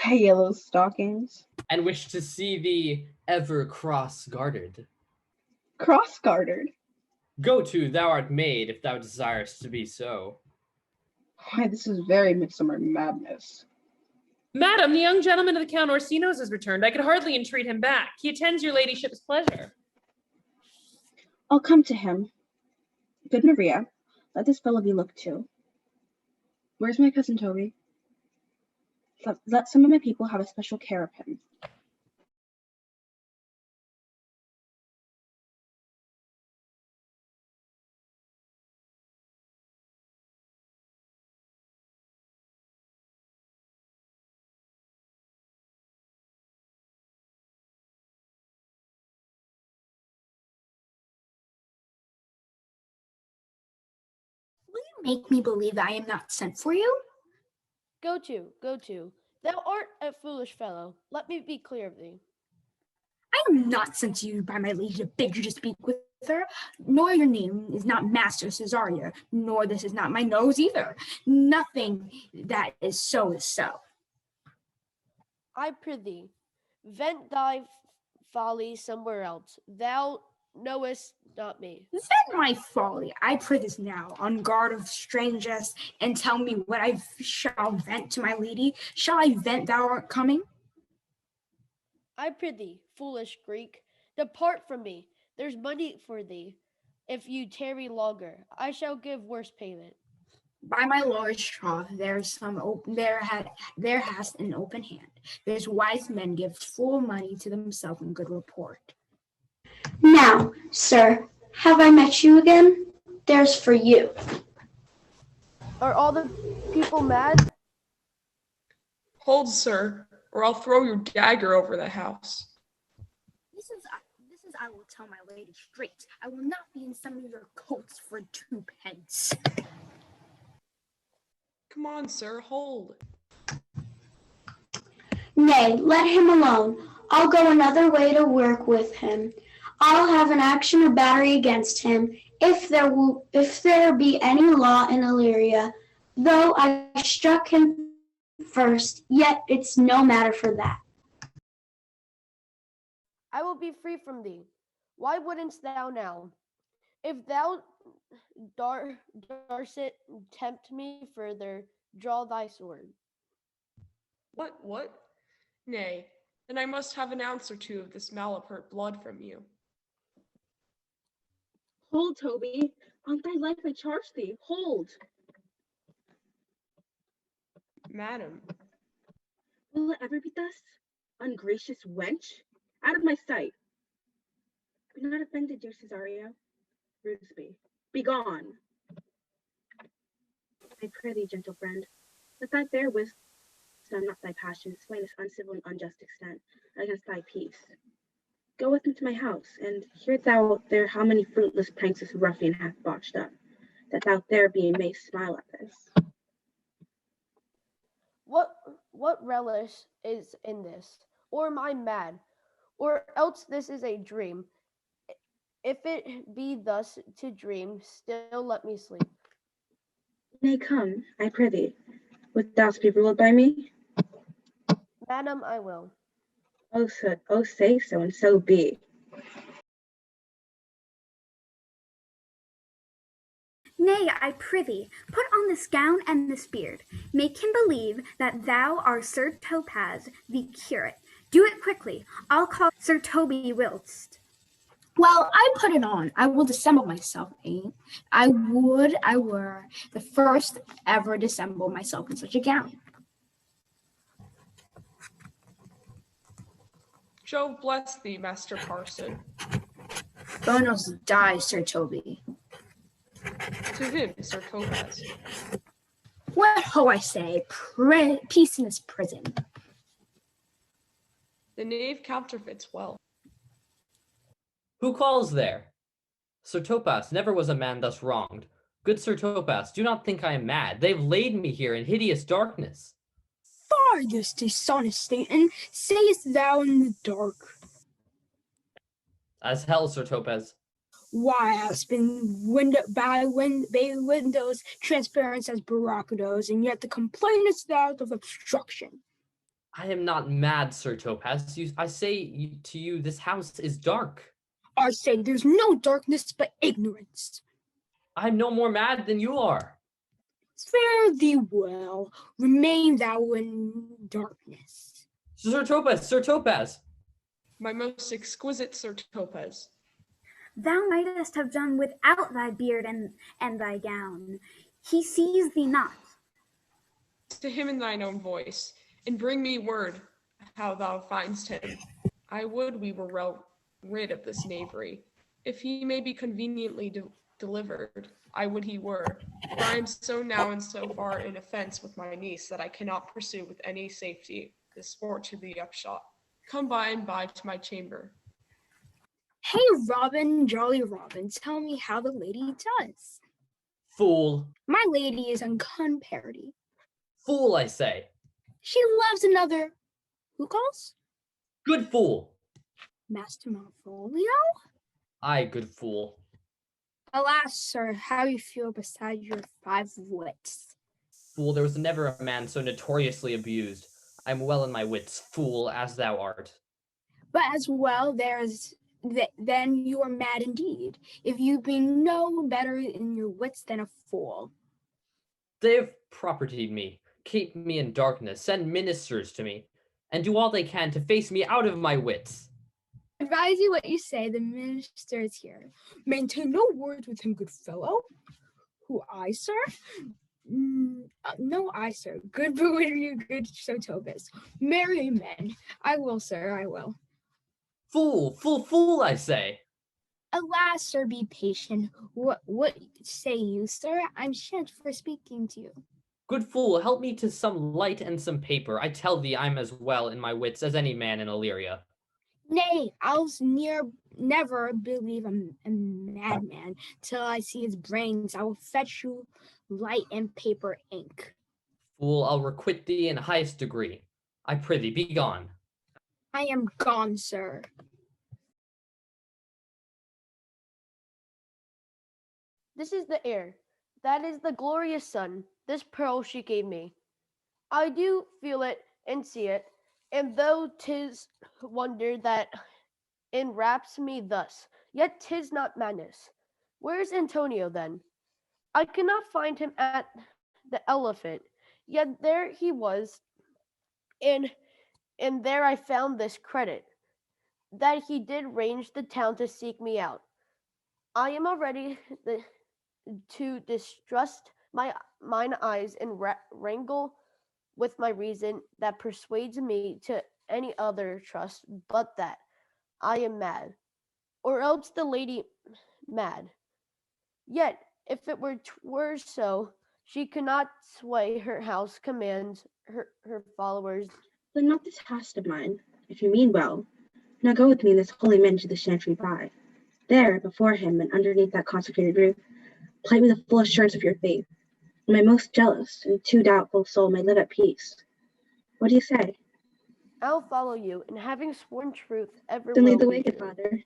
Speaker 9: Thy yellow stockings?
Speaker 10: And wish to see thee ever cross-gartered.
Speaker 9: Cross-gartered?
Speaker 10: Go to, thou art made, if thou desirest to be so.
Speaker 9: Why, this is very midsummer madness.
Speaker 16: Madam, the young gentleman of the Count Orsino's has returned. I could hardly entreat him back. He attends your ladyship's pleasure.
Speaker 9: I'll come to him. Good Maria, let this fellow be looked to. Where's my cousin Toby? Let some of my people have a special care of him.
Speaker 2: Will you make me believe I am not sent for you?
Speaker 12: Go to. Thou art a foolish fellow. Let me be clear of thee.
Speaker 2: I am not sent to you by my lady to beg you to speak with her, nor your name is not Master Cesario, nor this is not my nose either. Nothing that is so is so.
Speaker 12: I prithee, vent thy folly somewhere else. Thou knowest not me.
Speaker 2: Vent my folly, I prithee now, on guard of strangers, and tell me what I shall vent to my lady. Shall I vent thou art coming?
Speaker 12: I prithee, foolish Greek, depart from me. There's money for thee. If you tarry longer, I shall give worse payment.
Speaker 2: By my Lord's troth, there has an open hand. There's wise men give full money to themselves in good report.
Speaker 8: Now, sir, have I met you again? There's for you.
Speaker 12: Are all the people mad?
Speaker 6: Hold, sir, or I'll throw your dagger over the house.
Speaker 2: This is I will tell my lady straight. I will not be in some of your coats for 2 pence.
Speaker 6: Come on, sir, hold.
Speaker 8: Nay, let him alone. I'll go another way to work with him. I'll have an action of battery against him, if there be any law in Illyria. Though I struck him first, yet it's no matter for that.
Speaker 12: I will be free from thee. Why wouldn't thou now? If thou darst tempt me further, draw thy sword.
Speaker 6: What? Nay, then I must have an ounce or 2 of this malapert blood from you.
Speaker 9: Hold, Toby. On thy life I charge thee. Hold.
Speaker 6: Madam.
Speaker 9: Will it ever be thus? Ungracious wench? Out of my sight. Be not offended, dear Cesario. Rudesby. Begone. I pray thee, gentle friend, let thy fair wisdom, not thy passion, sway this uncivil and unjust extent against thy peace. Go with him to my house, and hear thou there how many fruitless pranks this ruffian hath botched up, that thou there being mayst smile at this.
Speaker 12: What relish is in this? Or am I mad? Or else this is a dream. If it be thus to dream, still let me sleep.
Speaker 9: Nay, come, I prithee. Wilt thou be ruled by me?
Speaker 12: Madam, I will.
Speaker 9: Oh, say so, and so be.
Speaker 7: Nay, I prithee, put on this gown and this beard. Make him believe that thou art Sir Topaz, the curate. Do it quickly. I'll call Sir Toby whilst.
Speaker 2: Well, I put it on. I will dissemble myself, ain't I were the first ever dissemble myself in such a gown.
Speaker 6: Jove bless thee, Master Parson.
Speaker 2: Bonos die, Sir Toby.
Speaker 6: To him, Sir Topaz.
Speaker 2: What ho I say, peace in this prison.
Speaker 6: The knave counterfeits well.
Speaker 10: Who calls there? Sir Topaz, never was a man thus wronged. Good Sir Topaz, do not think I am mad. They've laid me here in hideous darkness.
Speaker 2: Farthest dishonest Satan, sayest thou in the dark?
Speaker 10: As hell, Sir Topaz.
Speaker 2: Why hast been bay windows transparent as barracudos, and yet the complainest thou of obstruction?
Speaker 10: I am not mad, Sir Topaz. I say to you, this house is dark.
Speaker 2: I say there's no darkness but ignorance.
Speaker 10: I'm no more mad than you are.
Speaker 2: Fare thee well, remain thou in darkness.
Speaker 10: Sir Topaz.
Speaker 6: My most exquisite Sir Topaz.
Speaker 7: Thou mightest have done without thy beard and thy gown. He sees thee not.
Speaker 6: To him in thine own voice, and bring me word how thou find'st him. I would we were rid of this knavery. If he may be conveniently delivered, I would he were, for I am so now and so far in offense with my niece that I cannot pursue with any safety this sport to the upshot. Come by and by to my chamber.
Speaker 2: Hey, Robin, jolly Robin, tell me how the lady does.
Speaker 10: Fool.
Speaker 2: My lady is uncon parity.
Speaker 10: Fool, I say.
Speaker 2: She loves another. Who calls?
Speaker 10: Good fool.
Speaker 2: Master Malvolio?
Speaker 10: Aye, good fool.
Speaker 2: Alas, sir, how you feel beside your 5 wits?
Speaker 10: Fool, there was never a man so notoriously abused. I am well in my wits, fool, as thou art.
Speaker 2: But as well, then you are mad indeed, if you be no better in your wits than a fool.
Speaker 10: They've propertied me, keep me in darkness, send ministers to me, and do all they can to face me out of my wits.
Speaker 2: Advise you what you say, the minister is here. Maintain no words with him, good fellow. Who, I, sir? No, I, sir. Good for you, good Sir Topaz. Marry men. I will, sir, I will.
Speaker 10: Fool, I say.
Speaker 2: Alas, sir, be patient. What say you, sir? I'm sent for speaking to you.
Speaker 10: Good fool, help me to some light and some paper. I tell thee I'm as well in my wits as any man in Illyria.
Speaker 2: Nay, never believe a madman till I see his brains. I will fetch you light and paper ink.
Speaker 10: Fool, I'll requite thee in highest degree. I prithee, be gone.
Speaker 2: I am gone, sir.
Speaker 12: This is the heir. That is the glorious sun. This pearl she gave me. I do feel it and see it, and though 'tis wonder that enwraps me thus, yet 'tis not madness. Where's Antonio then? I cannot find him at the elephant, yet there he was, and there I found this credit, that he did range the town to seek me out. I am already to distrust mine eyes and wrangle with my reason that persuades me to any other trust but that I am mad, or else the lady mad. Yet, if it were so, she could not sway her house, commands her followers.
Speaker 9: Let not this task of mine, if you mean well. Now go with me, this holy man, to the chantry by. There, before him, and underneath that consecrated roof, plight me the full assurance of your faith. And my most jealous and too doubtful soul may live at peace. What do you say?
Speaker 12: I'll follow you, and having sworn truth, ever
Speaker 9: Then
Speaker 12: will
Speaker 9: lead the
Speaker 12: be
Speaker 9: way, good
Speaker 12: true.
Speaker 9: father,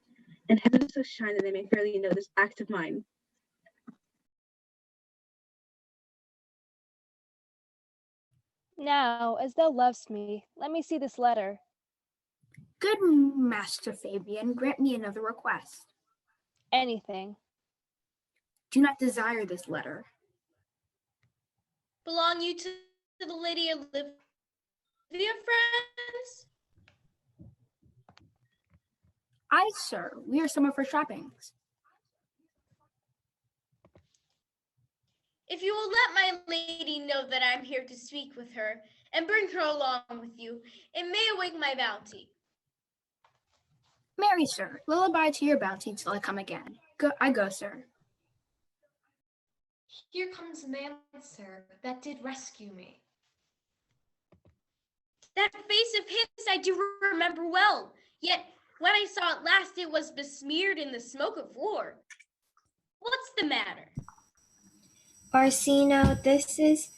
Speaker 9: and heaven so shine that they may fairly know this act of mine.
Speaker 14: Now, as thou lovest me, let me see this letter.
Speaker 2: Good Master Fabian, grant me another request.
Speaker 14: Anything.
Speaker 2: Do not desire this letter.
Speaker 1: Belong you to the Lady Olivia, friends?
Speaker 2: Aye, sir, we are some of her trappings.
Speaker 1: If you will let my lady know that I'm here to speak with her and bring her along with you, it may awake my bounty.
Speaker 2: Marry, sir, we'll abide to your bounty till I come again. I go, sir.
Speaker 4: Here comes the man, sir, that did rescue me.
Speaker 1: That face of his I do remember well, yet when I saw it last, it was besmeared in the smoke of war. What's the matter?
Speaker 3: Orsino, this is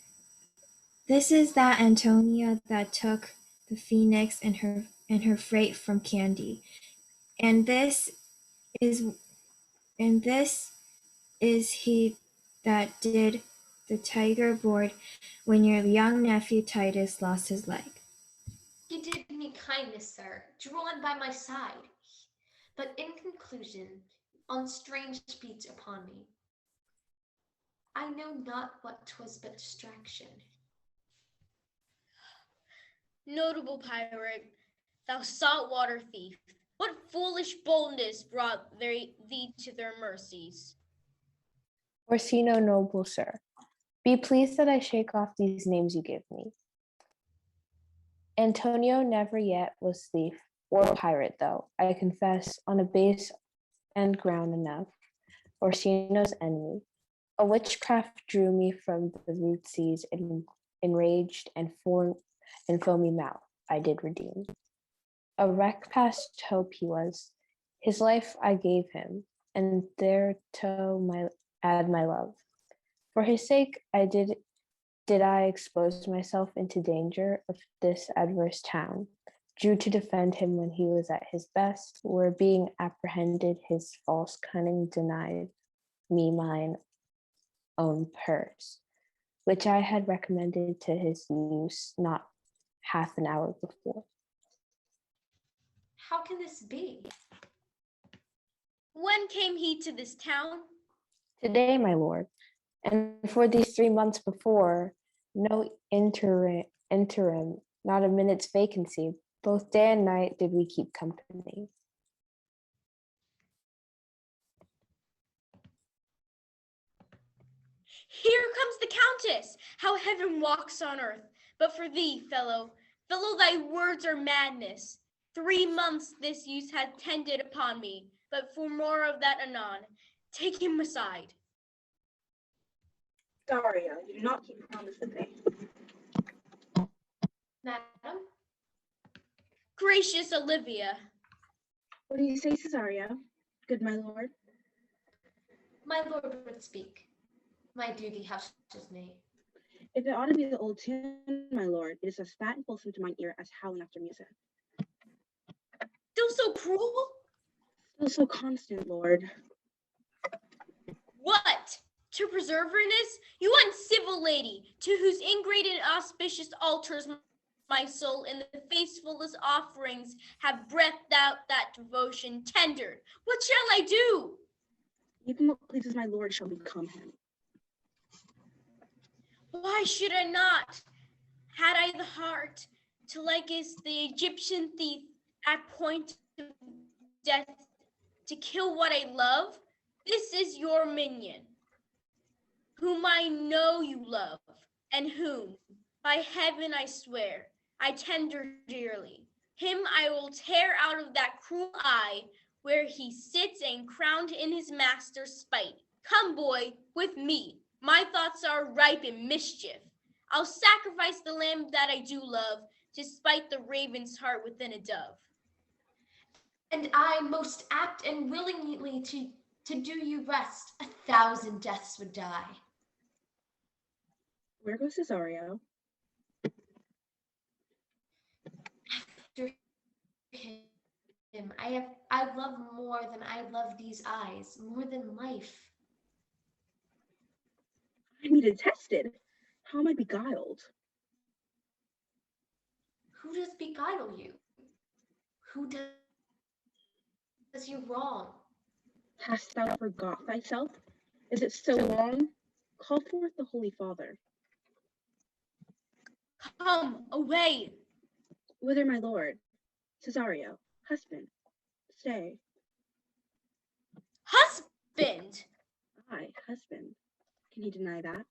Speaker 3: that Antonia that took the phoenix and her freight from Candy. And this is he that did the tiger board when your young nephew Titus lost his leg.
Speaker 4: He did me kindness, sir, drawn by my side, but in conclusion, on strange speech upon me. I know not what 'twas but distraction.
Speaker 1: Notable pirate, thou saltwater thief, what foolish boldness brought thee to their mercies?
Speaker 11: Orsino, noble sir, be pleased that I shake off these names you give me. Antonio never yet was thief or pirate, though, I confess, on a base and ground enough, Orsino's enemy. A witchcraft drew me from the rude seas, enraged and foamy mouth I did redeem. A wreck past hope he was, his life I gave him, and thereto add my love. For his sake did I expose myself into danger of this adverse town, drew to defend him when he was at his best, where being apprehended his false cunning denied me mine own purse, which I had recommended to his use not half an hour before.
Speaker 4: How can this be?
Speaker 1: When came he to this town?
Speaker 11: Today, my lord, and for these 3 months before, no interim, not a minute's vacancy. Both day and night did we keep company.
Speaker 1: Here comes the Countess! How heaven walks on earth! But for thee, fellow, thy words are madness. 3 months this youth hath tended upon me, but for more of that anon. Take him aside.
Speaker 9: Daria, you do not keep your promise with me.
Speaker 1: Madam? Gracious Olivia.
Speaker 9: What do you say, Cesario? Good my lord.
Speaker 4: My lord would speak. My duty hushes me.
Speaker 9: If it ought to be the old tune, my lord, it is as fat and wholesome to mine ear as howling after music.
Speaker 1: Still so cruel?
Speaker 9: Still so constant, lord.
Speaker 1: What? To preserve her in this? You uncivil lady, to whose ingrate and auspicious altars my soul and the faithfulest offerings have breathed out that devotion tendered. What shall I do?
Speaker 9: Even what pleases my lord shall become him.
Speaker 1: Why should I not? Had I the heart to like as the Egyptian thief at point of death to kill what I love, this is your minion, whom I know you love, and whom, by heaven I swear, I tender dearly. Him I will tear out of that cruel eye where he sits and crowned in his master's spite. Come, boy, with me. My thoughts are ripe in mischief. I'll sacrifice the lamb that I do love, to spite the raven's heart within a dove.
Speaker 4: And I, most apt and willingly to do you rest, 1,000 deaths would die.
Speaker 9: Where goes Cesario?
Speaker 4: After him, I love more than I love these eyes, more than life.
Speaker 9: I be detested. How am I beguiled?
Speaker 4: Who does beguile you? Who does you wrong?
Speaker 9: Hast thou forgot thyself? Is it so long? Call forth the Holy Father.
Speaker 1: Come, away.
Speaker 9: Whither, my lord? Cesario, husband, stay.
Speaker 1: Husband!
Speaker 9: Aye, husband. Can he deny that?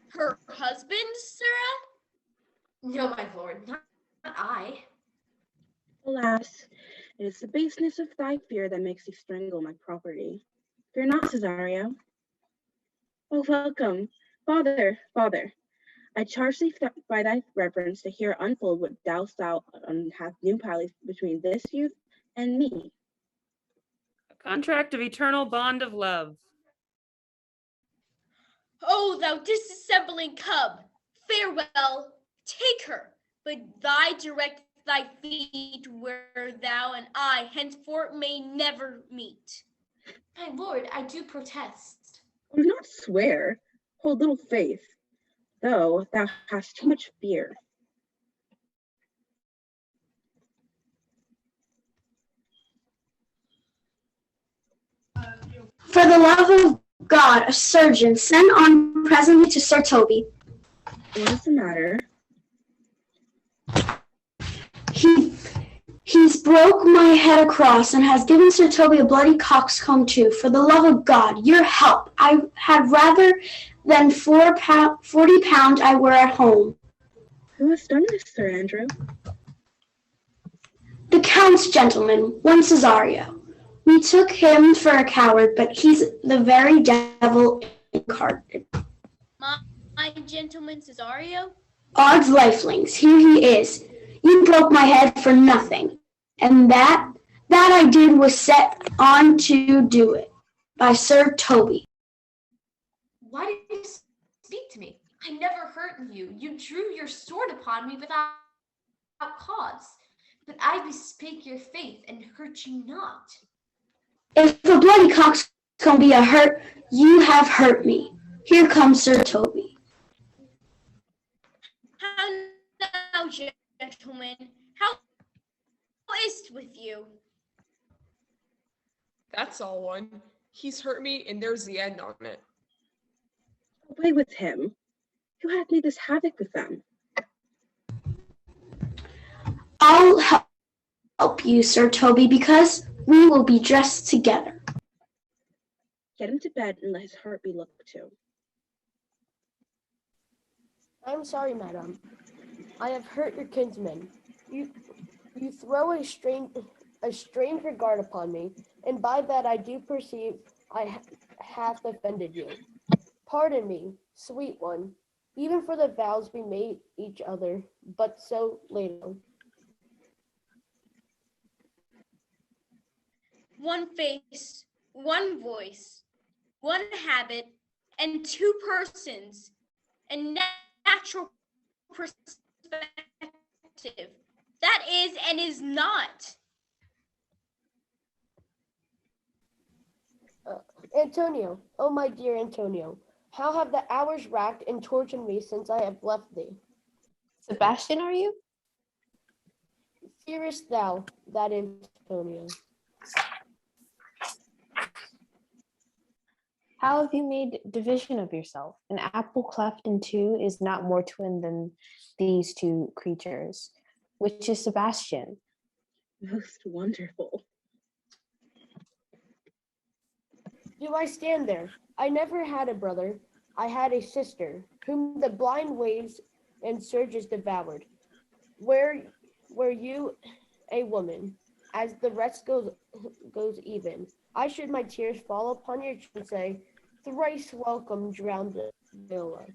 Speaker 1: Her husband, sirrah?
Speaker 4: No, my lord, not I.
Speaker 9: Alas, it is the baseness of thy fear that makes thee strangle my property. Fear not, Cesario. Oh, welcome. Father, father, I charge thee by thy reverence to hear unfold what thou hath new pallies between this youth and me.
Speaker 16: A contract of eternal bond of love.
Speaker 1: Oh, thou disassembling cub, farewell, take her, but thy direct thy feet where thou and I henceforth may never meet.
Speaker 4: My lord, I do protest.
Speaker 9: Do not swear, hold little faith, though thou hast too much fear.
Speaker 8: For the love of God, a surgeon, send on presently to Sir Toby.
Speaker 9: What is the matter?
Speaker 8: He's broke my head across and has given Sir Toby a bloody coxcomb too. For the love of God, your help. I had rather than 40 pound I were at home.
Speaker 9: Who has done this, Sir Andrew?
Speaker 8: The Count's gentleman, one Cesario. We took him for a coward, but he's the very devil incarnate.
Speaker 1: My gentleman Cesario?
Speaker 8: Odds lifelings, here he is. You broke my head for nothing, and that I did was set on to do it by Sir Toby.
Speaker 4: Why did you speak to me? I never hurt you. You drew your sword upon me without cause. But I bespake your faith and hurt you not.
Speaker 8: If a bloody coxcomb be a hurt, you have hurt me. Here comes Sir Toby.
Speaker 1: How now, gentlemen? How is't with you?
Speaker 6: That's all one. He's hurt me, and there's the end on it.
Speaker 9: Away with him. Who hath made this havoc with them?
Speaker 8: I'll help you, Sir Toby, because we will be dressed together.
Speaker 9: Get him to bed and let his heart be looked to.
Speaker 17: I am sorry, madam. I have hurt your kinsman. You throw a strange regard upon me, and by that I do perceive hath offended you. Pardon me, sweet one, even for the vows we made each other, but so later.
Speaker 1: One face, one voice, one habit, and two persons, and natural perspective. That is and is not.
Speaker 17: Antonio, oh my dear Antonio, how have the hours racked and tortured me since I have left thee?
Speaker 11: Sebastian, are you?
Speaker 17: Fearest thou that, Antonio?
Speaker 11: How have you made division of yourself? An apple cleft in two is not more twin than these two creatures. Which is Sebastian?
Speaker 9: Most wonderful.
Speaker 17: Do I stand there? I never had a brother. I had a sister, whom the blind waves and surges devoured. Were you a woman, as the rest goes even, I should my tears fall upon your chin and say, thrice welcome, drowned Viola.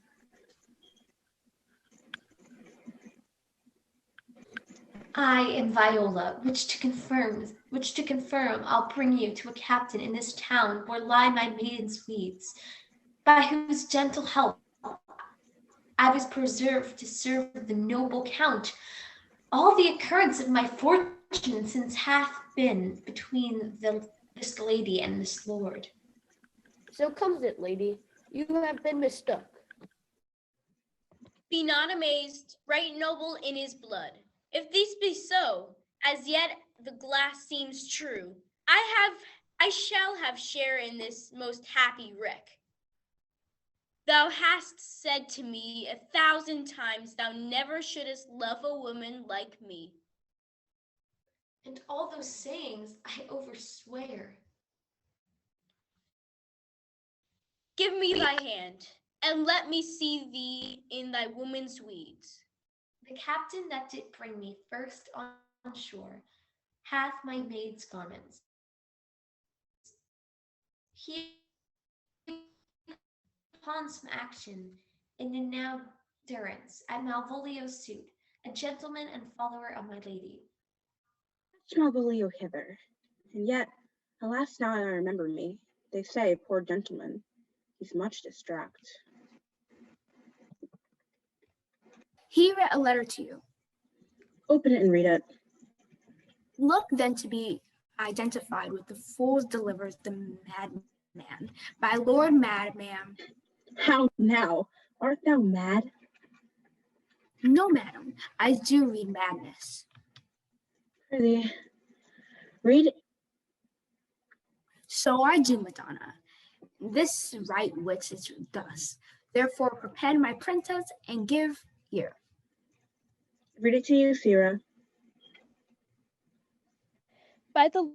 Speaker 18: I am Viola, which to confirm, I'll bring you to a captain in this town where lie my maiden weeds, by whose gentle help I was preserved to serve the noble count. All the occurrence of my fortune since hath been between this lady and this lord.
Speaker 17: So comes it, lady, you have been mistook.
Speaker 1: Be not amazed, right noble in his blood. If this be so, as yet the glass seems true. I shall have share in this most happy wreck. Thou hast said to me 1,000 times thou never shouldest love a woman like me.
Speaker 18: And all those sayings I overswear.
Speaker 1: Give me thy hand, and let me see thee in thy woman's weeds.
Speaker 18: The captain that did bring me first on shore hath my maid's garments. He upon some action in the now durance at Malvolio's suit, a gentleman and follower of my lady.
Speaker 9: Fetch Malvolio hither. And yet, alas, now I remember me. They say, poor gentleman, he's much distract.
Speaker 2: He read a letter to you.
Speaker 9: Open it and read it.
Speaker 2: Look then to be identified with the fools delivers the madman. By Lord Madman.
Speaker 9: How now? Art thou mad?
Speaker 2: No, madam, I do read madness.
Speaker 9: Prithee, read.
Speaker 2: So I do, Madonna. This right wits is thus. Therefore prepend my princess and give ear.
Speaker 9: Read it to you, Sira.
Speaker 14: By the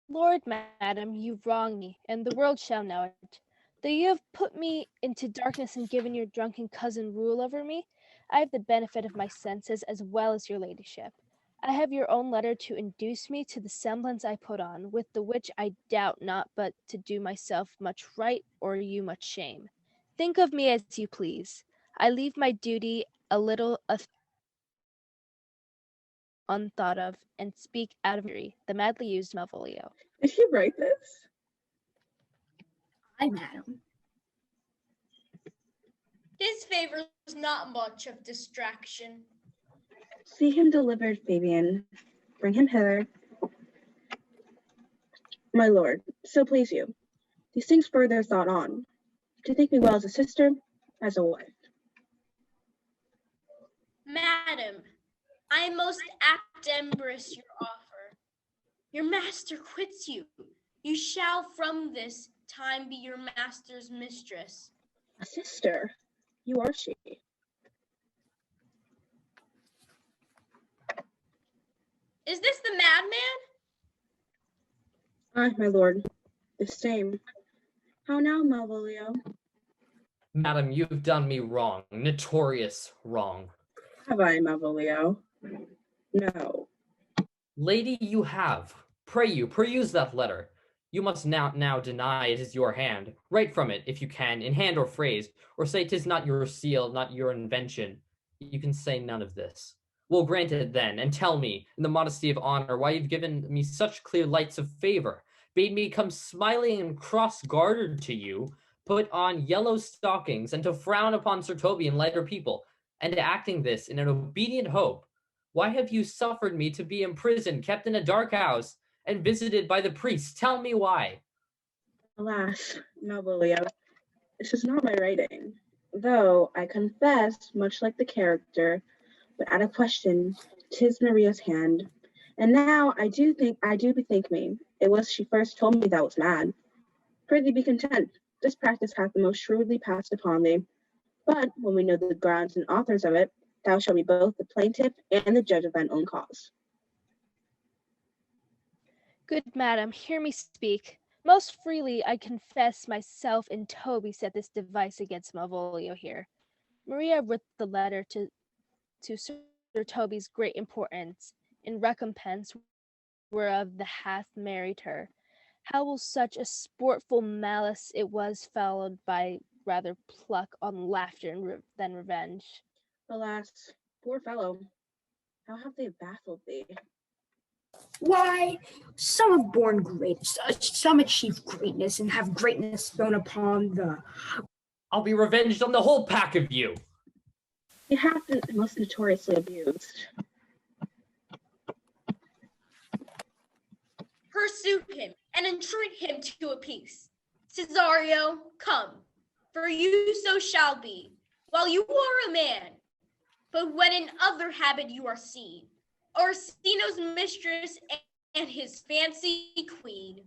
Speaker 14: Lord, madam, you wrong me, and the world shall know it. Though you have put me into darkness and given your drunken cousin rule over me, I have the benefit of my senses as well as your ladyship. I have your own letter to induce me to the semblance I put on, with the which I doubt not but to do myself much right or you much shame. Think of me as you please. I leave my duty a little unthought of, and speak out of injury, the madly used Malvolio.
Speaker 9: Did he write this?
Speaker 2: I, madam.
Speaker 1: This favors not much of distraction.
Speaker 9: See him delivered, Fabian. Bring him hither. My lord, so please you. These things further thought on. To think me well as a sister, as a wife.
Speaker 1: Madam, I most apt embrace your offer. Your master quits you. You shall from this time be your master's mistress.
Speaker 9: A sister? You are she.
Speaker 1: Is this the madman?
Speaker 9: Ah, my lord, the same. How now, Malvolio?
Speaker 10: Madam, you've done me wrong, notorious wrong.
Speaker 9: Have I, Malvolio? No.
Speaker 10: Lady, you have. Pray you, peruse that letter. You must now deny it is your hand. Write from it, if you can, in hand or phrase, or say 'tis not your seal, not your invention. You can say none of this. Well, grant it then, and tell me, in the modesty of honor, why you've given me such clear lights of favor, bade me come smiling and cross-gartered to you, put on yellow stockings, and to frown upon Sir Toby and lighter people, and acting this in an obedient hope. Why have you suffered me to be imprisoned, kept in a dark house, and visited by the priests? Tell me why.
Speaker 9: Alas, Malvolio, this is not my writing, though I confess, much like the character, but at a question, 'tis Maria's hand. And now I do bethink me, it was she first told me that was mad. Prithee be content, this practice hath the most shrewdly passed upon thee. But when we know the grounds and authors of it, thou shalt be both the plaintiff and the judge of thine own cause.
Speaker 14: Good madam, hear me speak. Most freely I confess myself and Toby set this device against Malvolio here. Maria wrote the letter to Sir Toby's great importance, in recompense whereof the hath married her. How will such a sportful malice it was followed by rather pluck on laughter than revenge?
Speaker 9: Alas, poor fellow, how have they baffled thee?
Speaker 2: Why, some have borne great, some achieve greatness and have greatness thrown upon the...
Speaker 10: I'll be revenged on the whole pack of you.
Speaker 9: He hath been most notoriously abused.
Speaker 1: Pursue him and entreat him to a peace. Cesario, come, for you so shall be, while you are a man. But when in other habit you are seen, Orsino's mistress and his fancy queen.